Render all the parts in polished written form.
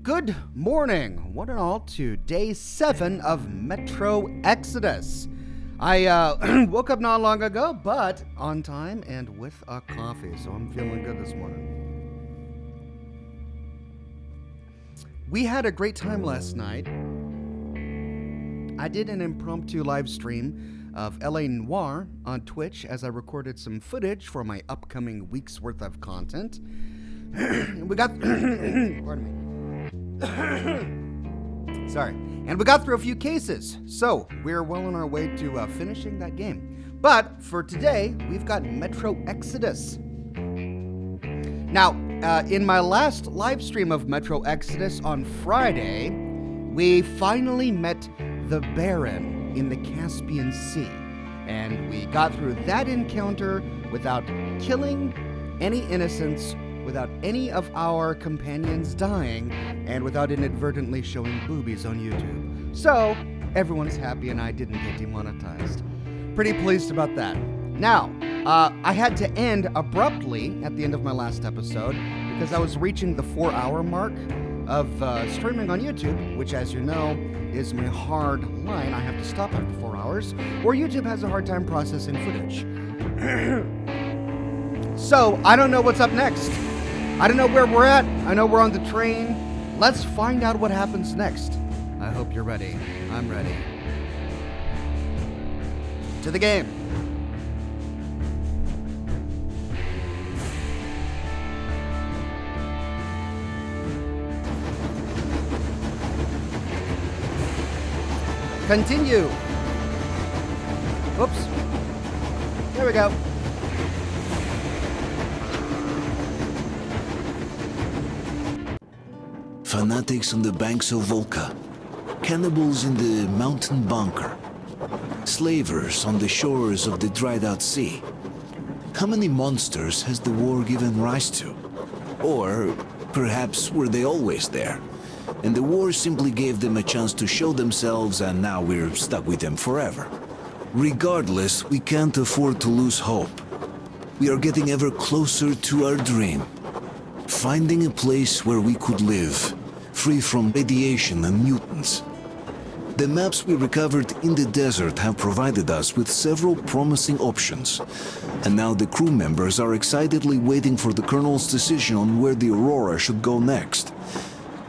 Good morning, one and all, to day 7 of Metro Exodus. I woke up not long ago, but on time and with a coffee, so I'm feeling good this morning. We had a great time last night. I did an impromptu live stream of LA Noir on Twitch as I recorded some footage for my upcoming week's worth of content. We got... pardon me. Sorry. And we got through a few cases, so we're well on our way to finishing that game. But for today, we've got Metro Exodus. Now, in my last live stream of Metro Exodus on Friday, we finally met the Baron in the Caspian Sea. And we got through that encounter without killing any innocents, without any of our companions dying, and without inadvertently showing boobies on YouTube. So, everyone is happy and I didn't get demonetized. Pretty pleased about that. Now, I had to end abruptly at the end of my last episode because I was reaching the 4-hour mark of streaming on YouTube, which, as you know, is my hard line. I have to stop after 4 hours, or YouTube has a hard time processing footage. So, I don't know what's up next. I don't know where we're at. I know we're on the train. Let's find out what happens next. I hope you're ready. I'm ready. To the game. Continue. Whoops. There we go. Fanatics on the banks of Volca, cannibals in the mountain bunker, slavers on the shores of the dried-out sea. How many monsters has the war given rise to? Or perhaps were they always there, and the war simply gave them a chance to show themselves and now we're stuck with them forever? Regardless, we can't afford to lose hope. We are getting ever closer to our dream. Finding a place where we could live, free from radiation and mutants. The maps we recovered in the desert have provided us with several promising options, and now the crew members are excitedly waiting for the Colonel's decision on where the Aurora should go next.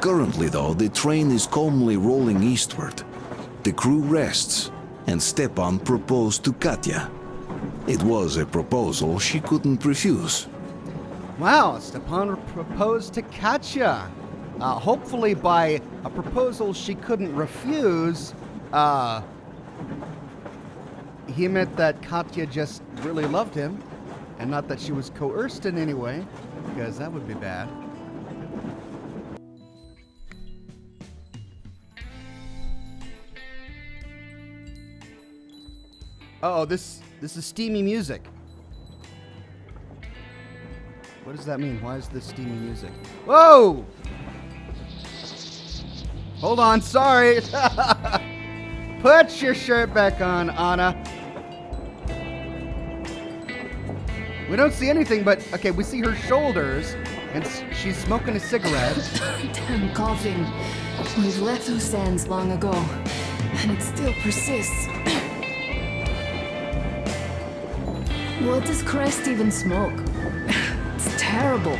Currently, though, the train is calmly rolling eastward. The crew rests, and Stepan proposed to Katya. It was a proposal she couldn't refuse. Wow, Stepan proposed to Katya. Hopefully by a proposal she couldn't refuse, he meant that Katya just really loved him, and not that she was coerced in any way, because that would be bad. Uh-oh, this is steamy music. What does that mean? Why is this steamy music? Whoa! Hold on, sorry. Put your shirt back on, Anna. We don't see anything, but, okay, we see her shoulders, and she's smoking a cigarette. Damn coughing. We've left those ends long ago, and it still persists. What does Crest even smoke? It's terrible.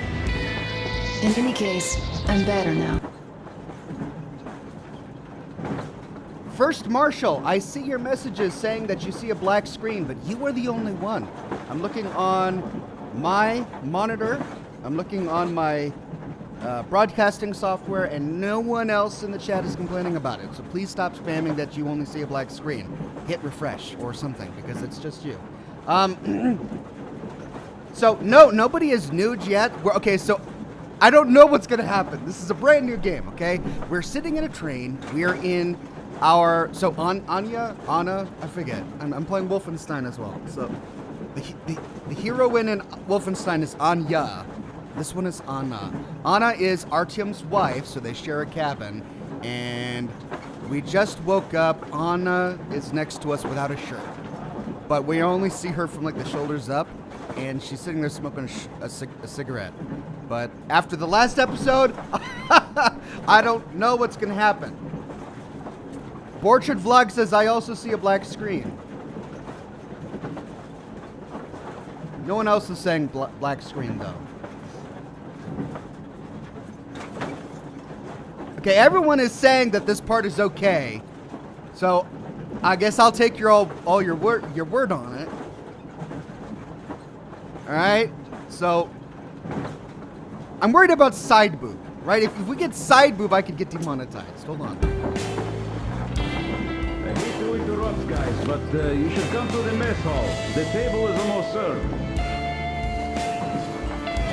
In any case, I'm better now. First Marshal, I see your messages saying that you see a black screen, but you are the only one. I'm looking on my monitor, I'm looking on my broadcasting software, and no one else in the chat is complaining about it. So please stop spamming that you only see a black screen. Hit refresh or something, because it's just you. So, no, nobody is nude yet. Okay, so I don't know what's going to happen. This is a brand new game, okay? We're sitting in a train. We're in our... So, Anna, I forget. I'm playing Wolfenstein as well. So, the heroine in Wolfenstein is Anya. This one is Anna. Anna is Artyom's wife, so they share a cabin. And we just woke up. Anna is next to us without a shirt. But we only see her from, like, the shoulders up. And she's sitting there smoking a cigarette. But after the last episode, I don't know what's going to happen. Borchard Vlog says I also see a black screen. No one else is saying black screen, though. Okay, everyone is saying that this part is okay. So, I guess I'll take your word on it. All right. So, I'm worried about side boob, right? If we get side boob, I could get demonetized. Hold on. I hate to interrupt, guys, but you should come to the mess hall. The table is almost served.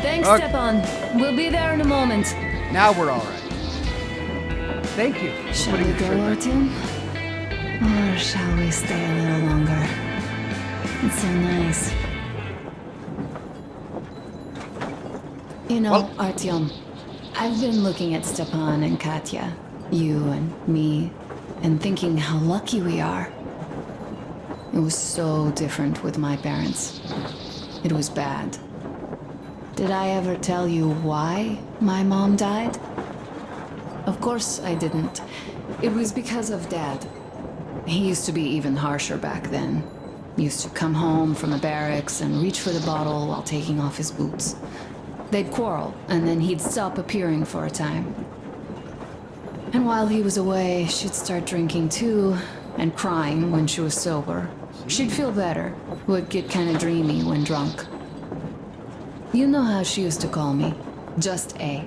Thanks, Okay. Stepan. We'll be there in a moment. Now we're all right. Thank you. for Shall putting we the go, shirt back. Artyom? Or shall we stay a little longer? It's so nice. You know, Well- Artyom, I've been looking at Stepan and Katya, you and me, and thinking how lucky we are. It was so different with my parents. It was bad. Did I ever tell you why my mom died? Of course I didn't. It was because of Dad. He used to be even harsher back then. Used to come home from the barracks and reach for the bottle while taking off his boots. They'd quarrel, and then he'd stop appearing for a time. And while he was away, she'd start drinking too, and crying when she was sober. She'd feel better, would get kind of dreamy when drunk. You know how she used to call me? Just A.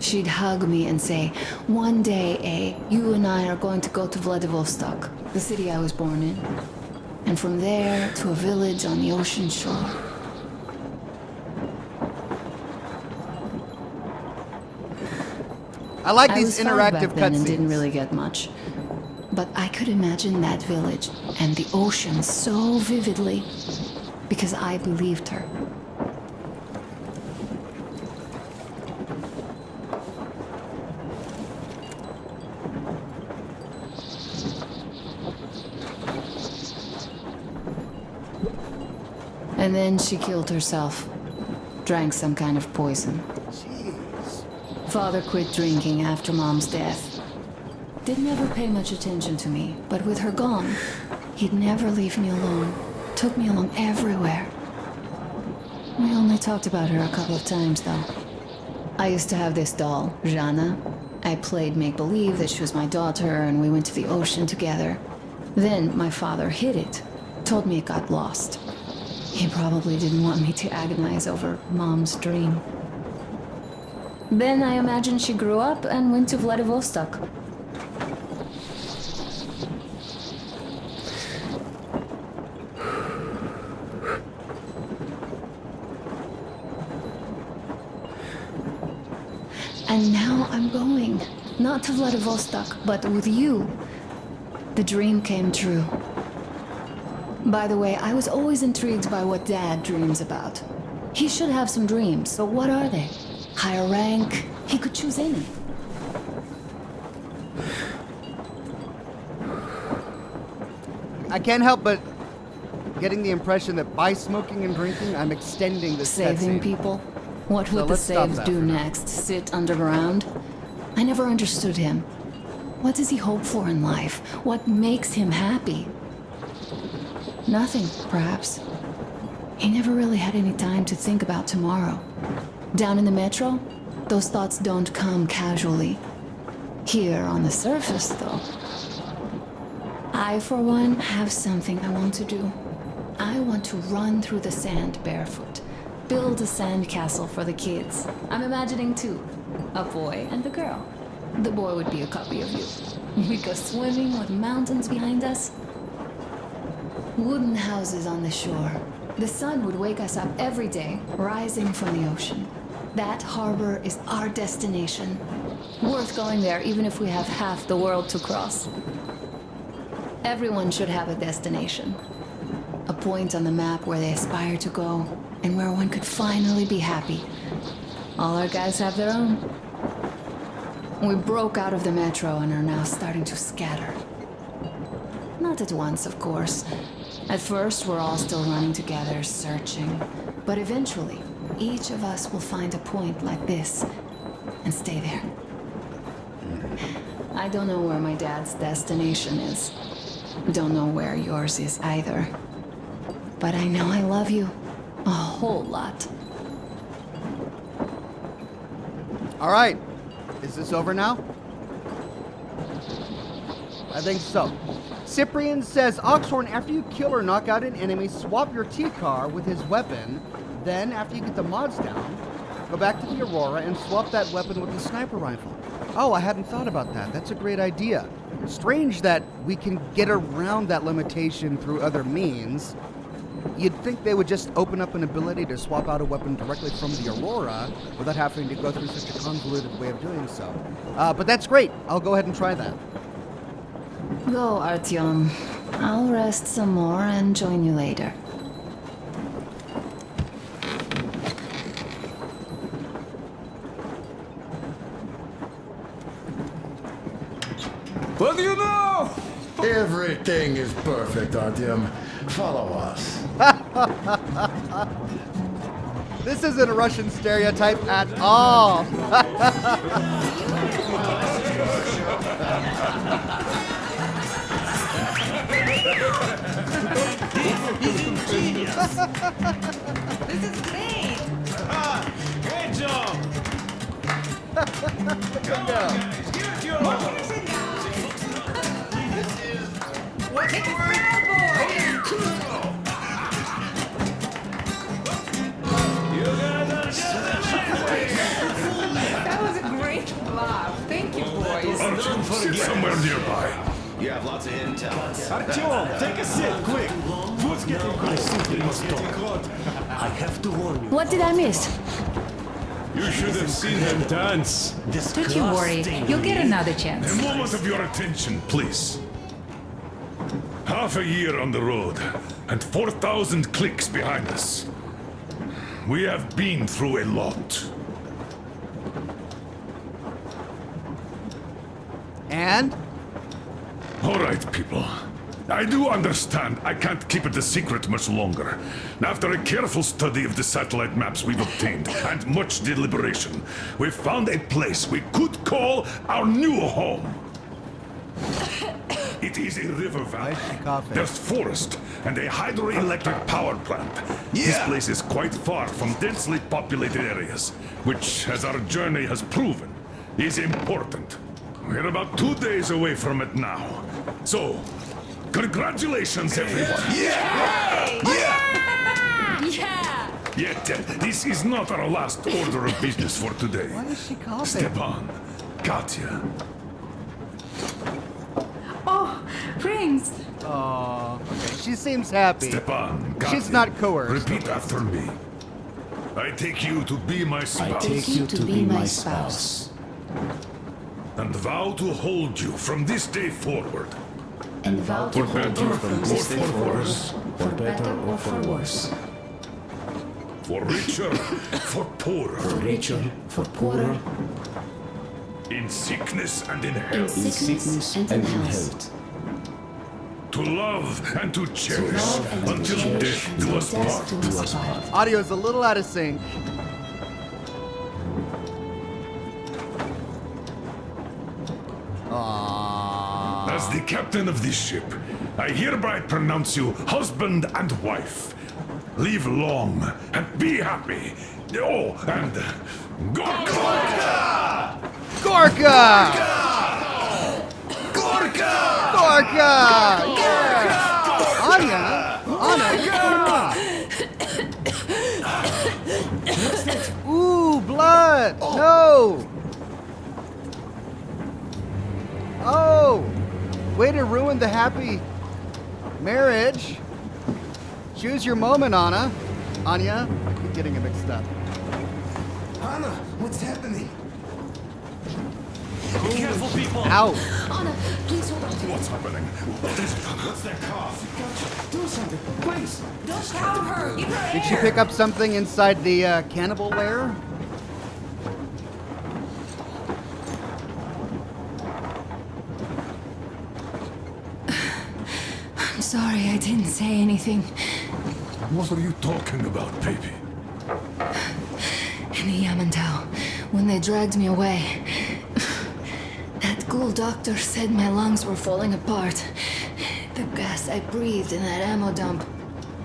She'd hug me and say, "One day, A, you and I are going to go to Vladivostok, the city I was born in. And from there to a village on the ocean shore." I like I these was five interactive back then and didn't cutscenes. really get much. But I could imagine that village and the ocean so vividly because I believed her. And then she killed herself. Drank some kind of poison. Jeez. Father quit drinking after Mom's death. Didn't ever pay much attention to me, but with her gone, he'd never leave me alone. Took me along everywhere. We only talked about her a couple of times, though. I used to have this doll, Jana. I played make-believe that she was my daughter, and we went to the ocean together. Then my father hid it. Told me it got lost. He probably didn't want me to agonize over Mom's dream. Then I imagine she grew up and went to Vladivostok. And now I'm going. Not to Vladivostok, but with you. The dream came true. By the way, I was always intrigued by what Dad dreams about. He should have some dreams, but what are they? Higher rank? He could choose any. I can't help but getting the impression that by smoking and drinking, I'm extending this Saving cutscene. people? What would the let's stop saves that do for now. next? Sit underground? I never understood him. What does he hope for in life? What makes him happy? Nothing, perhaps. He never really had any time to think about tomorrow. Down in the metro, those thoughts don't come casually. Here on the surface, though. I, for one, have something I want to do. I want to run through the sand barefoot. Build a sand castle for the kids. I'm imagining two. A boy and a girl. The boy would be a copy of you. We go swimming with mountains behind us. Wooden houses on the shore. The sun would wake us up every day, rising from the ocean. That harbor is our destination. Worth going there even if we have half the world to cross. Everyone should have a destination. A point on the map where they aspire to go, and where one could finally be happy. All our guys have their own. We broke out of the metro and are now starting to scatter. Not at once, of course. At first, we're all still running together, searching. But eventually, Each of us will find a point like this and stay there. I don't know where my dad's destination is. Don't know where yours is either. But I know I love you a whole lot. All right. Is this over now? I think so. Cyprian says, Oxhorn, after you kill or knock out an enemy, swap your T-car with his weapon. Then, after you get the mods down, go back to the Aurora and swap that weapon with the sniper rifle. Oh, I hadn't thought about that. That's a great idea. Strange that we can get around that limitation through other means. You'd think they would just open up an ability to swap out a weapon directly from the Aurora without having to go through such a convoluted way of doing so. But that's great. I'll go ahead and try that. Go, Artyom. I'll rest some more and join you later. What do you know? Everything is perfect, Artyom. Follow us. This isn't a Russian stereotype at all. This is great! Great job! Come on. What's the word, boy? That was a great laugh. Thank you, boys. Somewhere nearby. You have lots of intel. Artyom, take a seat, quick! Food's getting cold. I simply must talk. I have to warn you. What did I miss? You should have seen them dance. Don't you worry. You'll get another chance. A moment of your attention, please. Half a year on the road, and 4,000 clicks behind us. We have been through a lot. And? All right, people. I do understand I can't keep it a secret much longer. After a careful study of the satellite maps we've obtained, and much deliberation, we've found a place we could call our new home. It is a river valley. Nice coffee. There's forest and a hydroelectric power plant. This place is quite far from densely populated areas, which, as our journey has proven, is important. We're about 2 days away from it now. So, congratulations, everyone. Yet, this is not our last order of business for today. Why is she coughing? Stepan, Katya, Oh, rings! Oh, okay. She seems happy. Stepan, Katya. She's not coerced. Repeat after me. I take you to be my spouse. Take you to be my spouse. And vow to hold you from this day forward. And vow to For hold you better from or this day for forward, worse. for better or for worse. For richer, for poorer. For richer, for poorer, In sickness and in in health. sickness and in health. To love and to cherish Love and to until cherish death do us until death part. do us part. Audio's a little out of sync. Aww. As the captain of this ship, I hereby pronounce you husband and wife. Live long and be happy. Oh, and Gorka! Gorka! Gorka! Yeah! Anya! Anna, come on! Ooh, blood! No! Oh! Way to ruin the happy marriage. Choose your moment, Anna. Anya? I keep getting it mixed up. Anna, what's happening? Be careful, people! Ow! Anna, please hold on. What's happening? What is it? What's that cough? Do something, please! Don't cow her! Give her Did she pick up something inside the cannibal lair? I'm sorry I didn't say anything. What are you talking about, baby? in the Yamantau, when they dragged me away, that ghoul doctor said my lungs were falling apart. The gas I breathed in that ammo dump.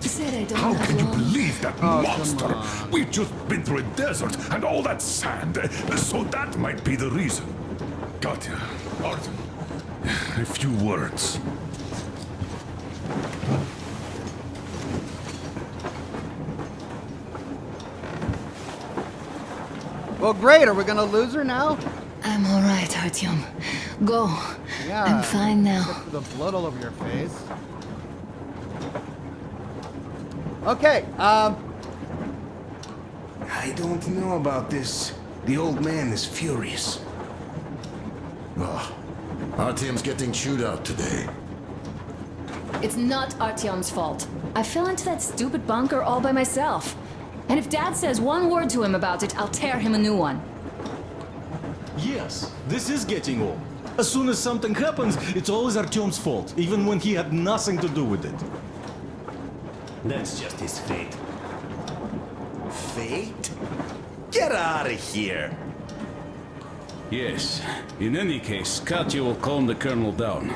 He said I don't How have can you long. believe that Oh, monster? come on. We've just been through a desert and all that sand, so that might be the reason. Katya, Artem, a few words. Well, great. Are we gonna lose her now? I'm all right, Artyom. Go. Yeah. I'm fine now. Except for the blood all over your face. Okay. I don't know about this. The old man is furious. Oh, Artyom's getting chewed out today. It's not Artyom's fault. I fell into that stupid bunker all by myself. And if Dad says one word to him about it, I'll tear him a new one. Yes, this is getting old. As soon as something happens, it's always Artyom's fault, even when he had nothing to do with it. That's just his fate. Fate? Get out of here! Yes. In any case, Katya will calm the colonel down.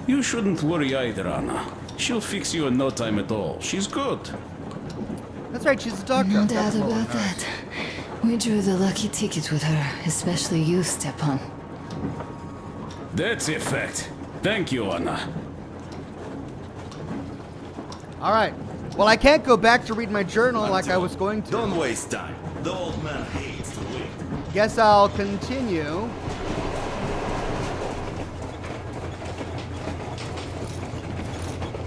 You shouldn't worry either, Anna. She'll fix you in no time at all. She's good. That's right. She's a doctor. No doubt That's what about matters. that. We drew the lucky ticket with her, especially you, Stepan. That's a fact. Thank you, Anna. All right. Well, I can't go back to read my journal like I was going to. Don't waste time. The old man hates to wait. Guess I'll continue.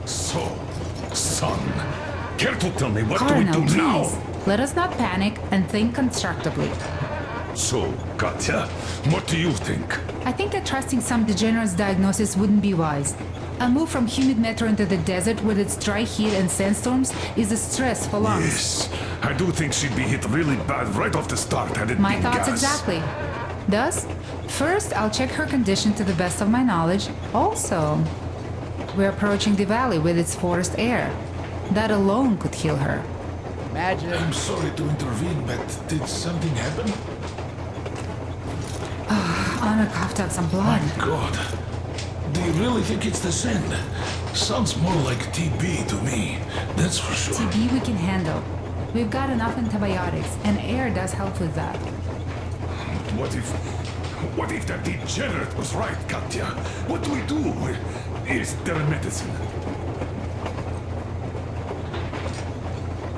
So, son, care to tell me what Colonel, do we do now? please. Let us not panic and think constructively. So, Katya, what do you think? I think that trusting some degenerate's diagnosis wouldn't be wise. A move from humid metro into the desert with its dry heat and sandstorms is a stress for lungs. Yes, I do think she'd be hit really bad right off the start had it My been thoughts gas. exactly. Thus, first I'll check her condition to the best of my knowledge. Also, we're approaching the valley with its forest air. That alone could heal her. Imagine. I'm sorry to intervene, but did something happen? Anna coughed out some blood. God. Do you really think it's the sand? Sounds more like TB to me, that's for sure. TB we can handle. We've got enough antibiotics, and air does help with that. What if that degenerate was right, Katya? What do we do? Is there a medicine?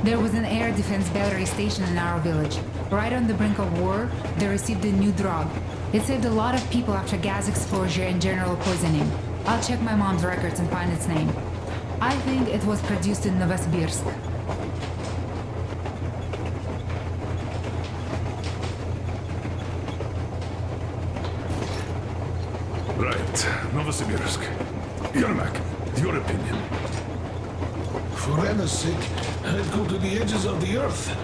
There was an air defense battery station in our village. Right on the brink of war, they received a new drug. It saved a lot of people after gas exposure and general poisoning. I'll check my mom's records and find its name. I think it was produced in Novosibirsk. Right, Novosibirsk. Yermak, your opinion? For Anna's sake, I'd go to the edges of the earth.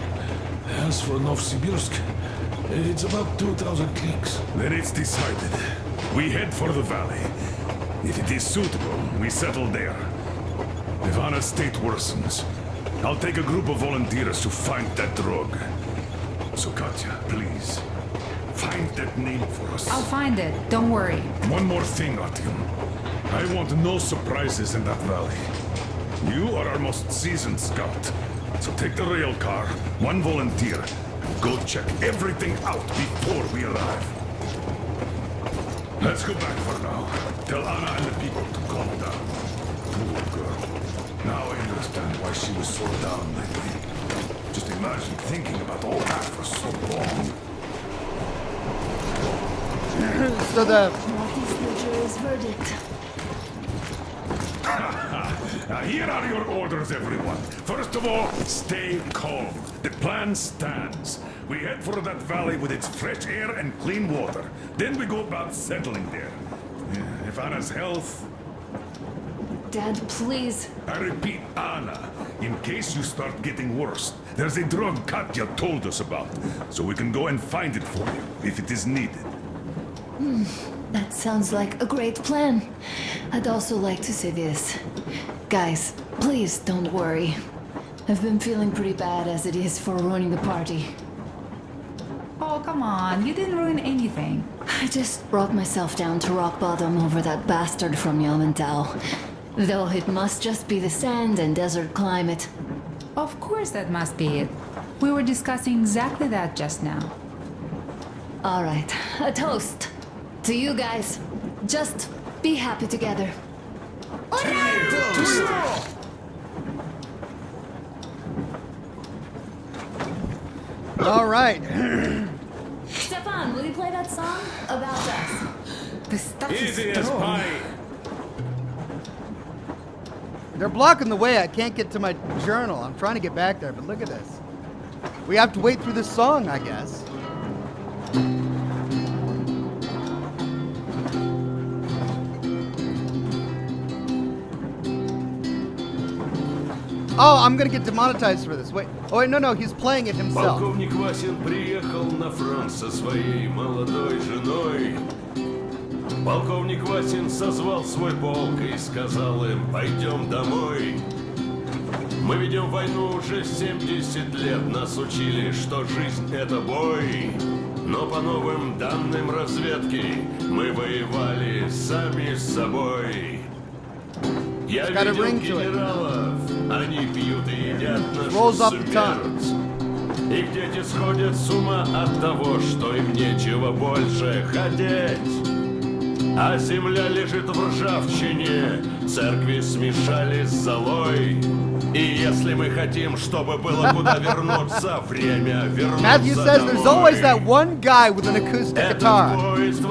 As for Novosibirsk, it's about 2,000 clicks. Then it's decided. We head for the valley. If it is suitable, we settle there. If Anna's state worsens, I'll take a group of volunteers to find that drug. So Katya, please, find that name for us. I'll find it, don't worry. One more thing, Artyom. I want no surprises in that valley. You are our most seasoned scout. So take the rail car, one volunteer, and go check everything out before we arrive. Let's go back for now. Tell Anna and the people to calm down. Poor girl. Now I understand why she was so down lately. Just imagine thinking about all that for so long. So the What is the jury's verdict? Now here are your orders, everyone. First of all, stay calm. The plan stands. We head for that valley with its fresh air and clean water. Then we go about settling there. If Anna's health... Dad, please. I repeat, Anna, in case you start getting worse, there's a drug Katya told us about, so we can go and find it for you, if it is needed. That sounds like a great plan. I'd also like to say this. Guys, please don't worry. I've been feeling pretty bad as it is for ruining the party. come on, you didn't ruin anything. I just brought myself down to rock bottom over that bastard from Yamantau. Though it must just be the sand and desert climate. Of course that must be it. We were discussing exactly that just now. All right, a toast to you guys. Just be happy together. All right. Stefan, will you play that song about us? The stuff Easy is as strong. pie. They're blocking the way. I can't get to my journal. I'm trying to get back there, but look at this. We have to wait through this song, I guess. Oh, I'm gonna get demonetized for this. Wait. Oh wait, no, he's playing it himself. Полковник Васин приехал на фронт со своей молодой женой. Полковник Васин созвал свой полк и сказал им: пойдем домой. Мы ведем войну уже 70 лет, нас учили, что жизнь это бой. Но по новым данным разведки мы воевали сами с собой. Я видел генералов, они пьют и едят нашу смерть. Их дети сходят с ума от того, что им нечего больше хотеть. А земля лежит в ржавчине, церкви смешались с золой. И если мы хотим, чтобы было куда вернуться, время вернуться Matthew says there's always that one guy with an acoustic guitar.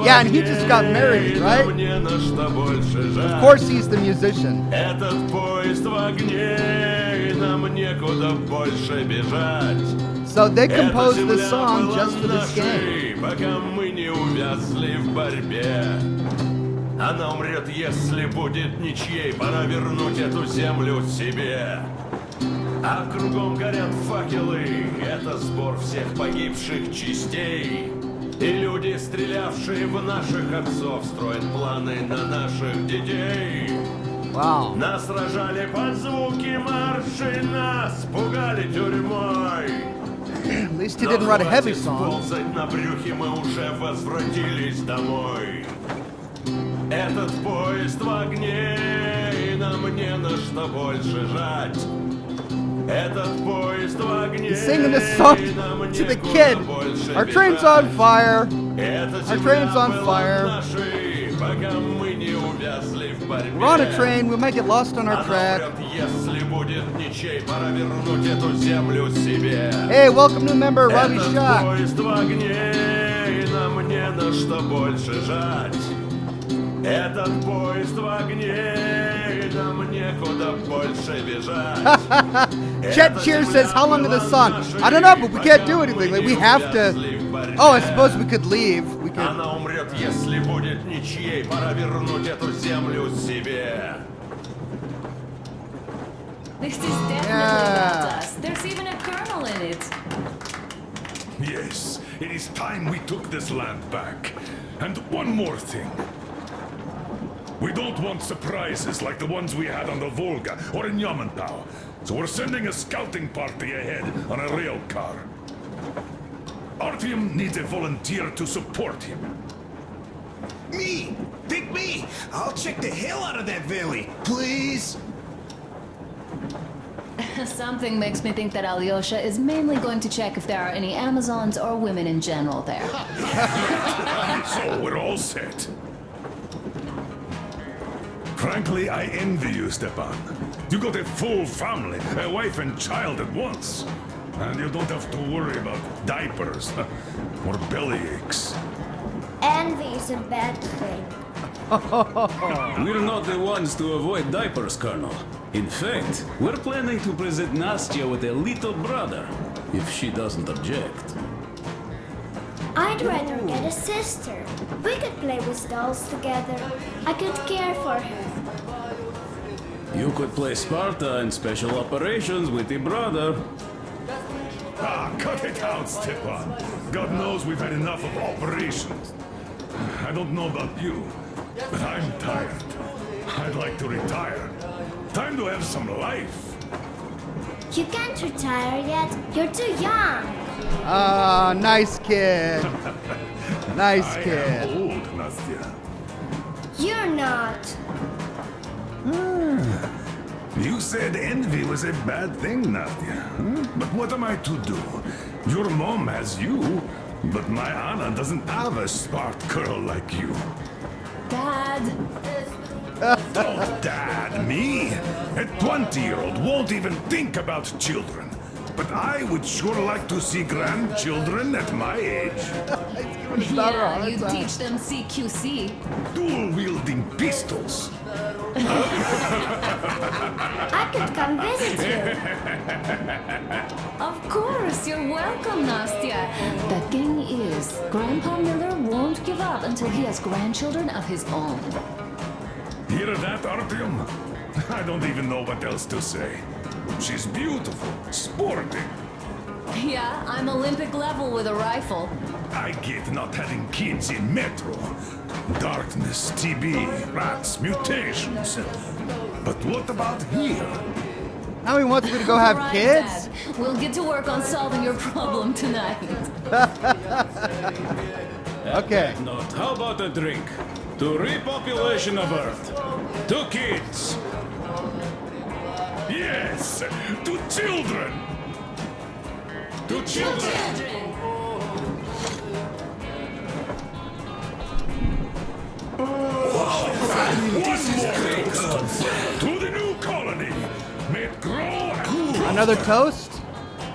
Yeah, and he just got married, right? Of course he's the musician. Этот поезд в огне, и нам некуда больше бежать. So they composed this song just for this game. Пока мы не увязли в борьбе. Она умрет, если будет ничьей. Пора вернуть эту землю себе. А кругом горят факелы. Это сбор всех погибших частей. И люди, стрелявшие в наших отцов, строят планы на наших детей. Wow. Нас сражали под звуки маршей, нас пугали тюрьмой. At least he didn't write a heavy song. Ползать на брюхе, мы уже возвратились домой. Этот поезд в огне, и нам не на что больше жать. Этот поезд в огне, He's singing this song to the kid. Our train's on fire. Our train's on fire. Пока мы не увязли в борьбе. We're on a train. We might get lost on our track. Если будет ничей, пора вернуть эту землю себе. Hey, welcome new member, Robbie Этот Shaw. поезд в огне, и нам не на что больше жать. Этот поезд в огне, и нам некуда больше бежать. Chet Cheer says, how long is this song? I don't know, but we can't do anything. Like, we have to... Oh, I suppose we could leave. We could... Она умрет, если будет ничьей. Пора вернуть эту землю себе. This is definitely about us. There's even a colonel in it. Yes, it is time we took this land back. And one more thing. We don't want surprises like the ones we had on the Volga or in Yamantau. So we're sending a scouting party ahead on a rail car. Artyom needs a volunteer to support him. Me! Pick me! I'll check the hell out of that valley, please! Something makes me think that Alyosha is mainly going to check if there are any Amazons or women in general there. So we're all set. Frankly, I envy you, Stepan. You got a full family, a wife and child at once. And you don't have to worry about diapers or belly aches. Envy is a bad thing. We're not the ones to avoid diapers, Colonel. In fact, we're planning to present Nastya with a little brother, if she doesn't object. I'd rather get a sister. We could play with dolls together. I could care for her. You could play Sparta in special operations with your brother. Ah, cut it out, Stepan. God knows we've had enough of operations. I don't know about you, but I'm tired. I'd like to retire. Time to have some life. You can't retire yet. You're too young. Ah, nice kid. Nice kid. I am old, Nastya. You're not. You said envy was a bad thing, Nastya. But what am I to do? Your mom has you, but my Anna doesn't have a smart girl like you. Dad. Don't dad me. A 20-year-old won't even think about children. But I would sure like to see grandchildren at my age. Yeah, you teach them CQC. Dual-wielding pistols. I could come visit you. Of course, you're welcome, Nastya. The thing is, Grandpa Miller won't give up until he has grandchildren of his own. Hear that, Artyom? I don't even know what else to say. She's beautiful, sporting. Yeah, I'm Olympic level with a rifle. I get not having kids in Metro. Darkness, TB, rats, mutations. But what about here? Now he wants me to go have Right, kids? Dad. We'll get to work on solving your problem tonight. Okay. Note, how about a drink? To repopulation of Earth. To kids. Yes, to children. To children. To the new colony. May it grow and Another toast?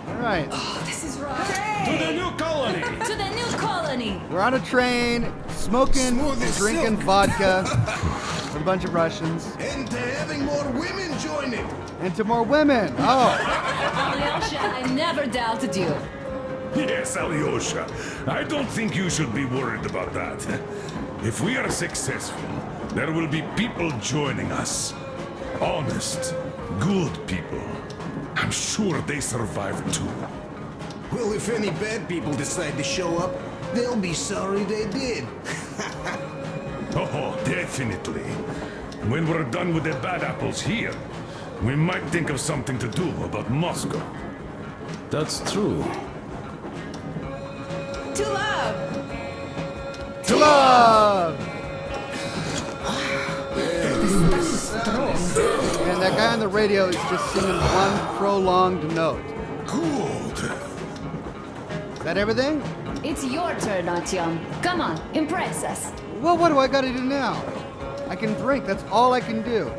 All right. This is right. To the new colony. To the new colony. We're on a train, smoking, Smooth as drinking silk. vodka with a bunch of Russians. And to having more women join it. And to more women. Oh, Alyosha, I never doubted you. Yes, Alyosha. I don't think you should be worried about that. If we are successful, there will be people joining us. Honest, good people. I'm sure they survive too. Well, if any bad people decide to show up, they'll be sorry they did. Oh, definitely. When we're done with the bad apples here, we might think of something to do about Moscow. That's true. To love! to love! And that guy on the radio is just singing one prolonged note. Good. Is that everything? It's your turn, Artyom. Come on, impress us. Well, what do I gotta do now? I can drink, that's all I can do.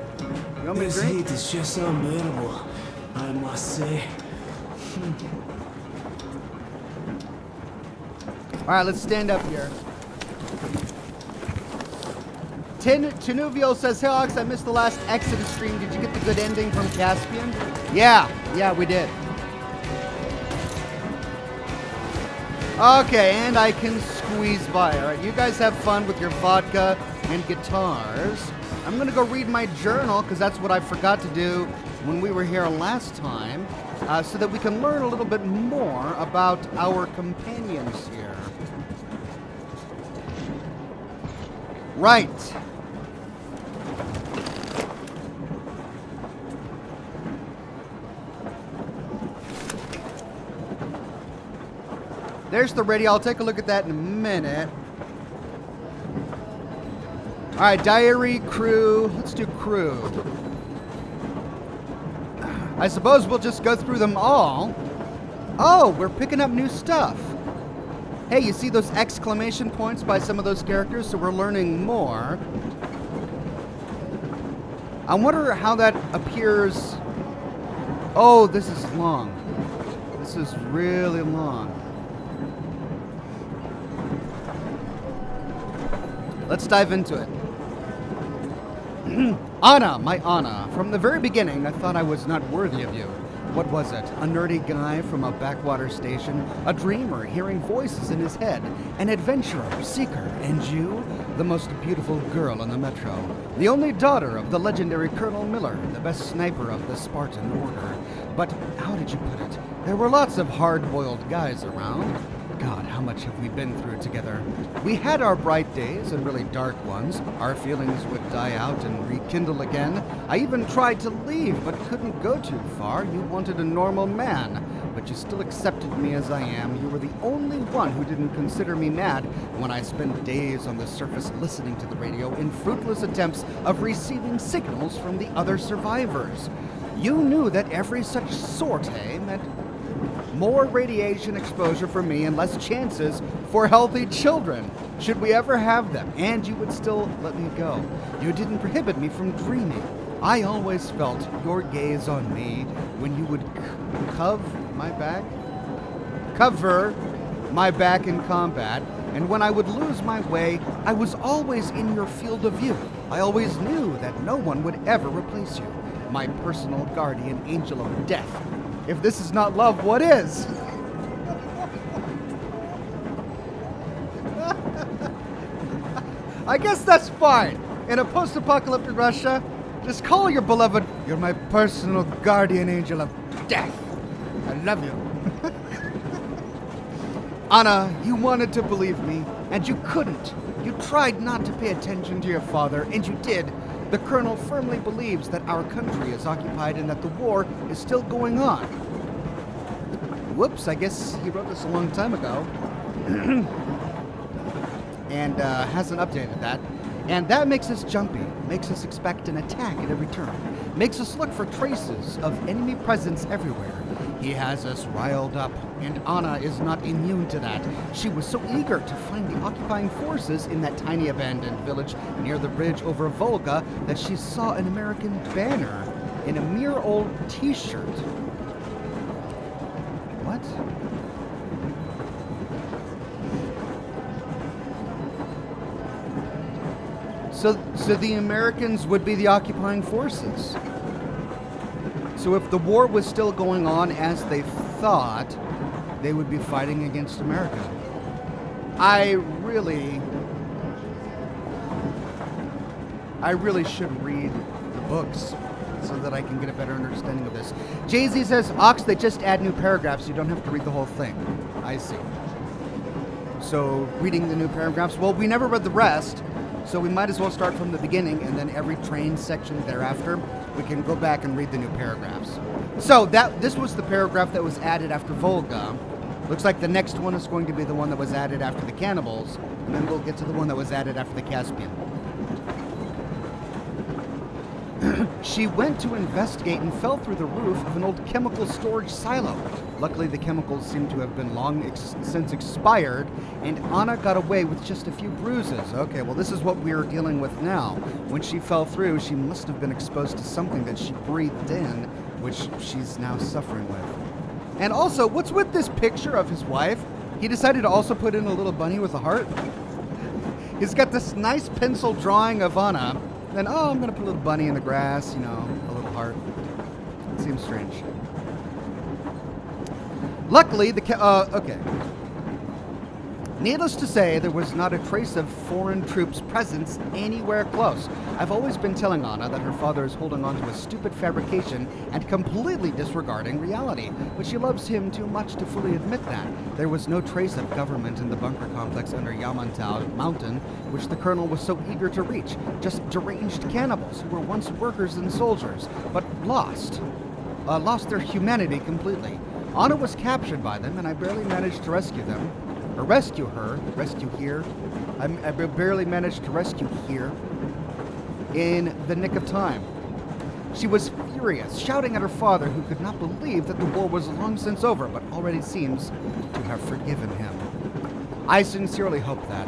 You want me to This drink? heat is just unbearable, I must say. Alright, let's stand up here. Tenuvio says, "Hey Ox, I missed the last Exodus stream. Did you get the good ending from Caspian?" Yeah, we did. Okay, and I can squeeze by. Alright, you guys have fun with your vodka and guitars. I'm gonna go read my journal, because that's what I forgot to do when we were here last time, so that we can learn a little bit more about our companions here. Right. There's the radio. I'll take a look at that in a minute. All right, diary, crew. Let's do crew. I suppose we'll just go through them all. Oh, we're picking up new stuff. Hey, you see those exclamation points by some of those characters? So we're learning more. I wonder how that appears. Oh, this is long. This is really long. Let's dive into it. Anna, my Anna. From the very beginning, I thought I was not worthy of you. What was it? A nerdy guy from a backwater station? A dreamer hearing voices in his head? An adventurer, seeker? And you? The most beautiful girl in the metro. The only daughter of the legendary Colonel Miller, the best sniper of the Spartan Order. But how did you put it? There were lots of hard-boiled guys around. God, how much have we been through together? We had our bright days and really dark ones. Our feelings would die out and rekindle again. I even tried to leave, but couldn't go too far. You wanted a normal man. but you still accepted me as I am. You were the only one who didn't consider me mad when I spent days on the surface listening to the radio in fruitless attempts of receiving signals from the other survivors. You knew that every such sortie meant more radiation exposure for me and less chances for healthy children, should we ever have them, and you would still let me go. You didn't prohibit me from dreaming. I always felt your gaze on me when you would cover my back in combat, and when I would lose my way, I was always in your field of view. I always knew that no one would ever replace you, my personal guardian angel of death. If this is not love, what is? I guess that's fine. In a post-apocalyptic Russia, just call your beloved, "You're my personal guardian angel of death. I love you." Anna, you wanted to believe me, and you couldn't. You tried not to pay attention to your father, and you did. The Colonel firmly believes that our country is occupied and that the war is still going on. Whoops, I guess he wrote this a long time ago. And hasn't updated that. And that makes us jumpy, makes us expect an attack at every turn, makes us look for traces of enemy presence everywhere. He has us riled up, and Anna is not immune to that. She was so eager to find the occupying forces in that tiny abandoned village near the bridge over Volga that she saw an American banner in a mere old t-shirt. What? So the Americans would be the occupying forces. So if the war was still going on as they thought, they would be fighting against America. I really should read the books so that I can get a better understanding of this. Jay-Z says, Ox, they just add new paragraphs. You don't have to read the whole thing. I see. So reading the new paragraphs, well, we never read the rest. So we might as well start from the beginning, and then every train section thereafter, we can go back and read the new paragraphs. So this was the paragraph that was added after Volga. Looks like the next one is going to be the one that was added after the cannibals, and then we'll get to the one that was added after the Caspian. She went to investigate and fell through the roof of an old chemical storage silo. Luckily, the chemicals seem to have been long since expired, and Anna got away with just a few bruises. Okay, well, this is what we're dealing with now. When she fell through, she must have been exposed to something that she breathed in, which she's now suffering with. And also, what's with this picture of his wife? He decided to also put in a little bunny with a heart. He's got this nice pencil drawing of Anna. Then, oh, I'm going to put a little bunny in the grass, you know, a little heart. It seems strange. Luckily, okay. Needless to say, there was not a trace of foreign troops' presence anywhere close. I've always been telling Anna that her father is holding on to a stupid fabrication and completely disregarding reality, but she loves him too much to fully admit that. There was no trace of government in the bunker complex under Yamantau Mountain, which the Colonel was so eager to reach. Just deranged cannibals who were once workers and soldiers, but lost their humanity completely. Anna was captured by them, and I barely managed to rescue them. Or rescue here. I barely managed to rescue here in the nick of time. She was furious, shouting at her father, who could not believe that the war was long since over, but already seems to have forgiven him. I sincerely hope that.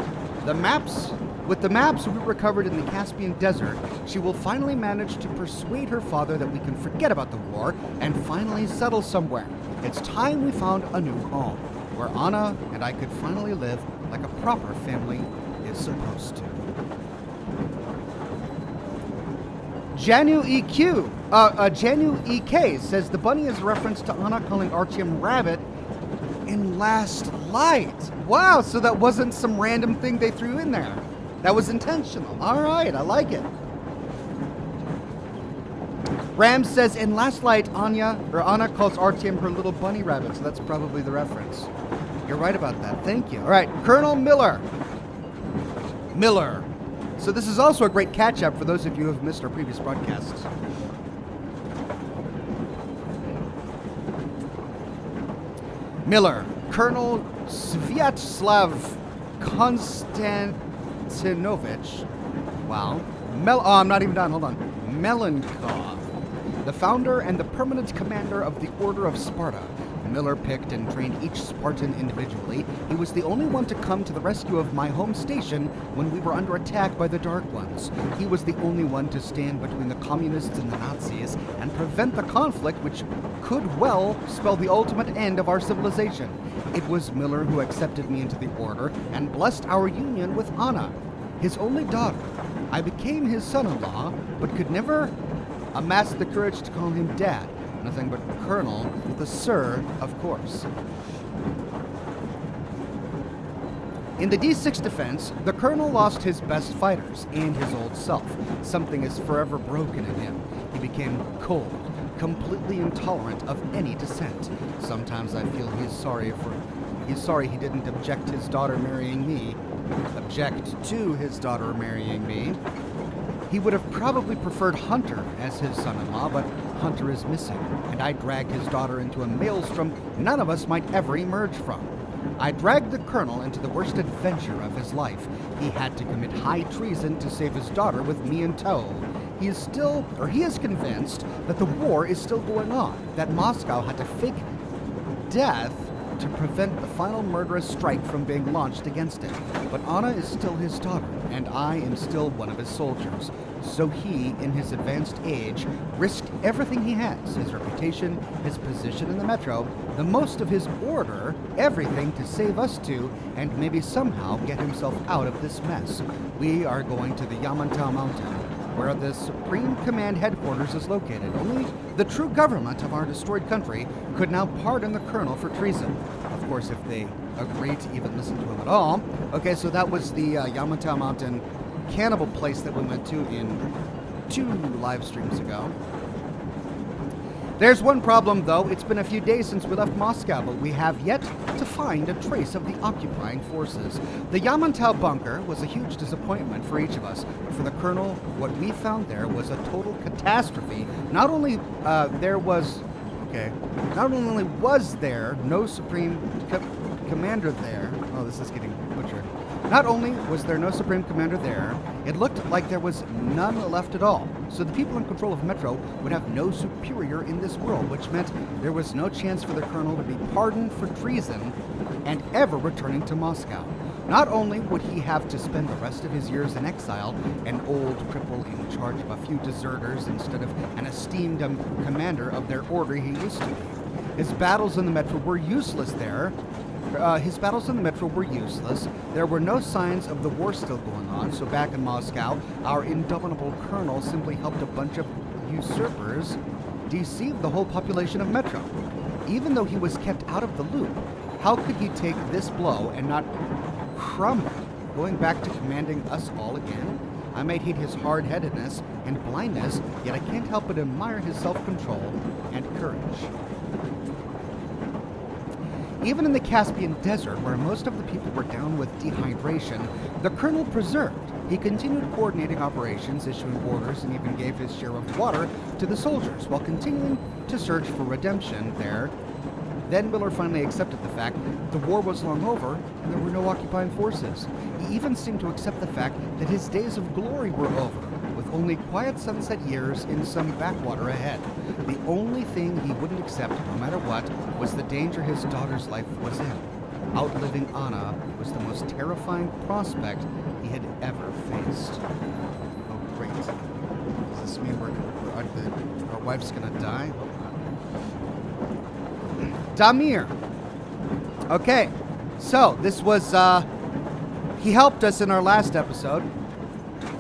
With the maps we recovered in the Caspian Desert, she will finally manage to persuade her father that we can forget about the war and finally settle somewhere. It's time we found a new home, where Anna and I could finally live like a proper family is supposed to. Janu EK says the bunny is a reference to Anna calling Artyom Rabbit in Last Light. Wow, so that wasn't some random thing they threw in there. That was intentional. All right, I like it. Ram says in Last Light, Anna calls Artyom her little bunny rabbit, so that's probably the reference. You're right about that. Thank you. All right, Colonel Miller. So this is also a great catch-up for those of you who have missed our previous broadcasts. Miller, Colonel Sviatoslav Konstantinovich. Wow. I'm not even done. Hold on. Melenkov, the founder and the permanent commander of the Order of Sparta. Miller picked and trained each Spartan individually. He was the only one to come to the rescue of my home station when we were under attack by the Dark Ones. He was the only one to stand between the communists and the Nazis and prevent the conflict which could well spell the ultimate end of our civilization. It was Miller who accepted me into the Order and blessed our union with Anna, his only daughter. I became his son-in-law, but could never amass the courage to call him Dad. Nothing but Colonel with a Sir, of course. In the D6 defense, the Colonel lost his best fighters and his old self. Something is forever broken in him. He became cold, completely intolerant of any dissent. Sometimes I feel he's sorry he didn't object to his daughter marrying me. He would have probably preferred Hunter as his son-in-law, but Hunter is missing, and I dragged his daughter into a maelstrom none of us might ever emerge from. I dragged the Colonel into the worst adventure of his life. He had to commit high treason to save his daughter with me in tow. He is convinced that the war is still going on, that Moscow had to fake death to prevent the final murderous strike from being launched against it. But Anna is still his daughter, and I am still one of his soldiers. So he, in his advanced age, risked everything he has, his reputation, his position in the metro, the most of his order, everything to save us two, and maybe somehow get himself out of this mess. We are going to the Yamantau Mountain, where the Supreme Command headquarters is located. Only the true government of our destroyed country could now pardon the Colonel for treason. Of course, if they agree to even listen to him at all. Okay, so that was the Yamantau Mountain cannibal place that we went to in 2 live streams ago. There's one problem, though. It's been a few days since we left Moscow, but we have yet to find a trace of the occupying forces. The Yamantau bunker was a huge disappointment for each of us, but for the Colonel, what we found there was a total catastrophe. Not only was there no Supreme Commander there. Oh, this is getting butchered. Not only was there no Supreme Commander there, it looked like there was none left at all. So the people in control of Metro would have no superior in this world, which meant there was no chance for the Colonel to be pardoned for treason and ever returning to Moscow. Not only would he have to spend the rest of his years in exile, an old cripple in charge of a few deserters instead of an esteemed commander of their order he used to be. His battles in the Metro were useless there. There were no signs of the war still going on, so back in Moscow, our indomitable Colonel simply helped a bunch of usurpers deceive the whole population of Metro. Even though he was kept out of the loop, how could he take this blow and not crumble, going back to commanding us all again? I might hate his hard-headedness and blindness, yet I can't help but admire his self-control and courage. Even in the Caspian Desert, where most of the people were down with dehydration, the Colonel persevered. He continued coordinating operations, issuing orders, and even gave his share of water to the soldiers, while continuing to search for redemption there. Then Miller finally accepted the fact that the war was long over and there were no occupying forces. He even seemed to accept the fact that his days of glory were over, with only quiet sunset years in some backwater ahead. The only thing he wouldn't accept, no matter what, was the danger his daughter's life was in. Outliving Anna was the most terrifying prospect he had ever faced. Oh, great. Does this mean our wife's gonna die? Damir. Okay, so this was, he helped us in our last episode.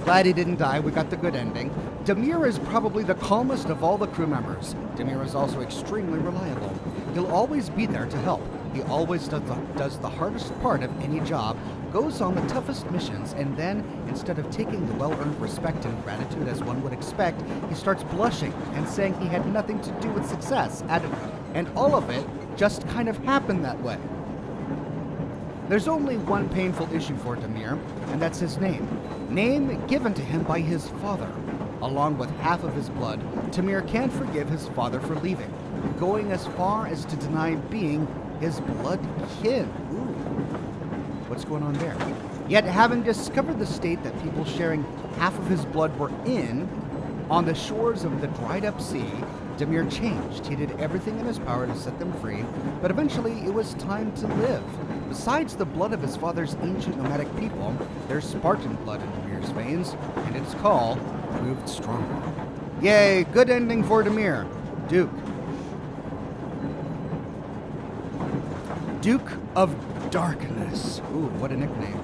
Glad he didn't die. We got the good ending. Damir is probably the calmest of all the crew members. Damir is also extremely reliable. He'll always be there to help. He always does the hardest part of any job, goes on the toughest missions, and then, instead of taking the well-earned respect and gratitude as one would expect, he starts blushing and saying he had nothing to do with success, and all of it just kind of happened that way. There's only one painful issue for Damir, and that's his name. Name given to him by his father. Along with half of his blood, Tamir can't forgive his father for leaving, going as far as to deny being his blood kin. Ooh. What's going on there? Yet, having discovered the state that people sharing half of his blood were in, on the shores of the dried-up sea, Demir changed. He did everything in his power to set them free, but eventually it was time to live. Besides the blood of his father's ancient nomadic people, there's Spartan blood in Demir's veins, and its call proved stronger. Yay, good ending for Demir. Duke. Duke of Darkness. Ooh, what a nickname.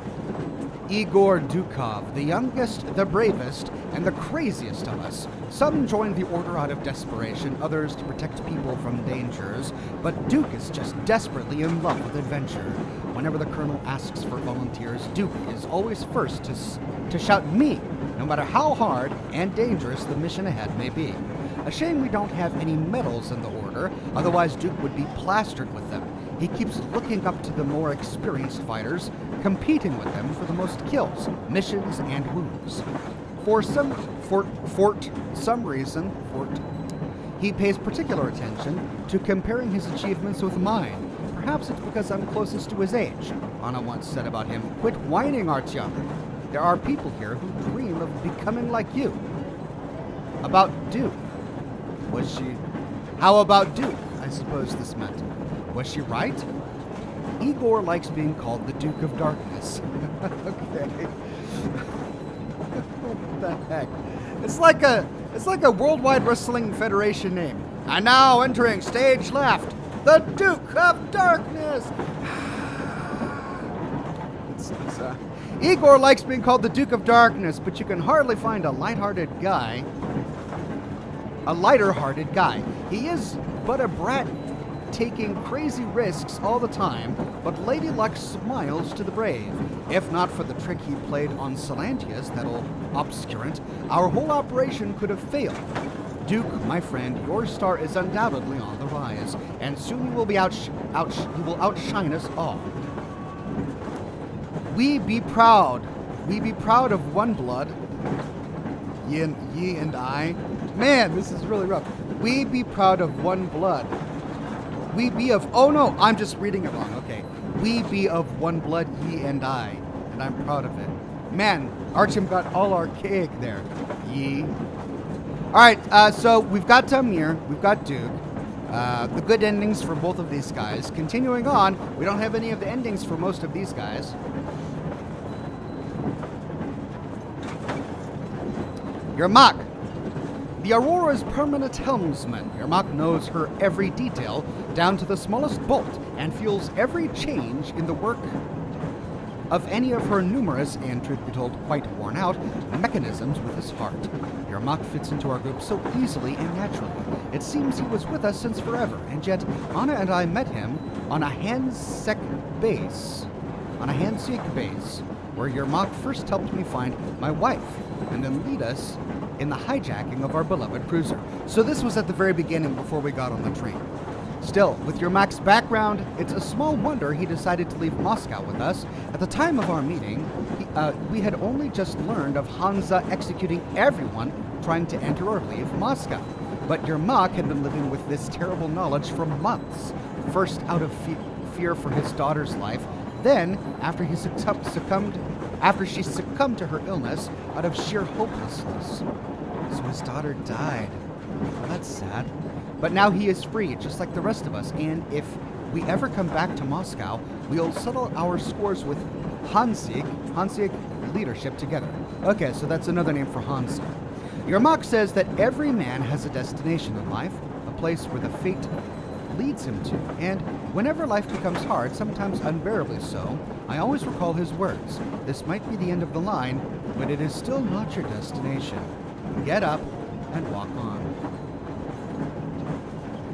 Igor Dukov, the youngest, the bravest, and the craziest of us. Some joined the order out of desperation, others to protect people from dangers, but Duke is just desperately in love with adventure. Whenever the colonel asks for volunteers, Duke is always first to shout me, no matter how hard and dangerous the mission ahead may be. A shame we don't have any medals in the order, otherwise Duke would be plastered with them. He keeps looking up to the more experienced fighters, competing with them for the most kills, missions, and wounds. For some reason, he pays particular attention to comparing his achievements with mine. Perhaps it's because I'm closest to his age. Anna once said about him, "Quit whining, Artyom. There are people here who dream of becoming like you." About Duke. Was she... How about Duke, I suppose this meant. Was she right? Igor likes being called the Duke of Darkness. Okay. What the heck? It's like a Worldwide Wrestling Federation name. And now entering stage left, the Duke of Darkness. Igor likes being called the Duke of Darkness, but you can hardly find a lighter-hearted guy. He is but a brat, taking crazy risks all the time, but Lady Luck smiles to the brave. If not for the trick he played on Salantius, that old obscurant, our whole operation could have failed. Duke, my friend, your star is undoubtedly on the rise, and soon you will be you will outshine us all. We be proud of one blood, ye and I. Man, this is really rough. We be proud of one blood. We be of... Oh, no, I'm just reading it wrong. Okay. We be of one blood, ye and I. And I'm proud of it. Man, Artyom got all archaic there. Ye. All right, so we've got Demir. We've got Duke. The good endings for both of these guys. Continuing on, we don't have any of the endings for most of these guys. Yermak. The Aurora's permanent helmsman. Yermak knows her every detail, down to the smallest bolt, and feels every change in the work of any of her numerous, and truth be told, quite worn out, mechanisms with his heart. Yermak fits into our group so easily and naturally. It seems he was with us since forever, and yet Anna and I met him on a Hansek base, where Yermak first helped me find my wife, and then lead us in the hijacking of our beloved cruiser. So this was at the very beginning before we got on the train. Still, with Yermak's background, it's a small wonder he decided to leave Moscow with us. At the time of our meeting, we had only just learned of Hansa executing everyone trying to enter or leave Moscow. But Yermak had been living with this terrible knowledge for months, first out of fear for his daughter's life, then after she succumbed to her illness out of sheer hopelessness. So his daughter died. Well, that's sad. But now he is free, just like the rest of us, and if we ever come back to Moscow, we'll settle our scores with Hansik leadership together. Okay, so that's another name for Hansa. Yermak says that every man has a destination in life, a place where the fate leads him to, and whenever life becomes hard, sometimes unbearably so, I always recall his words. This might be the end of the line, but it is still not your destination. Get up and walk on.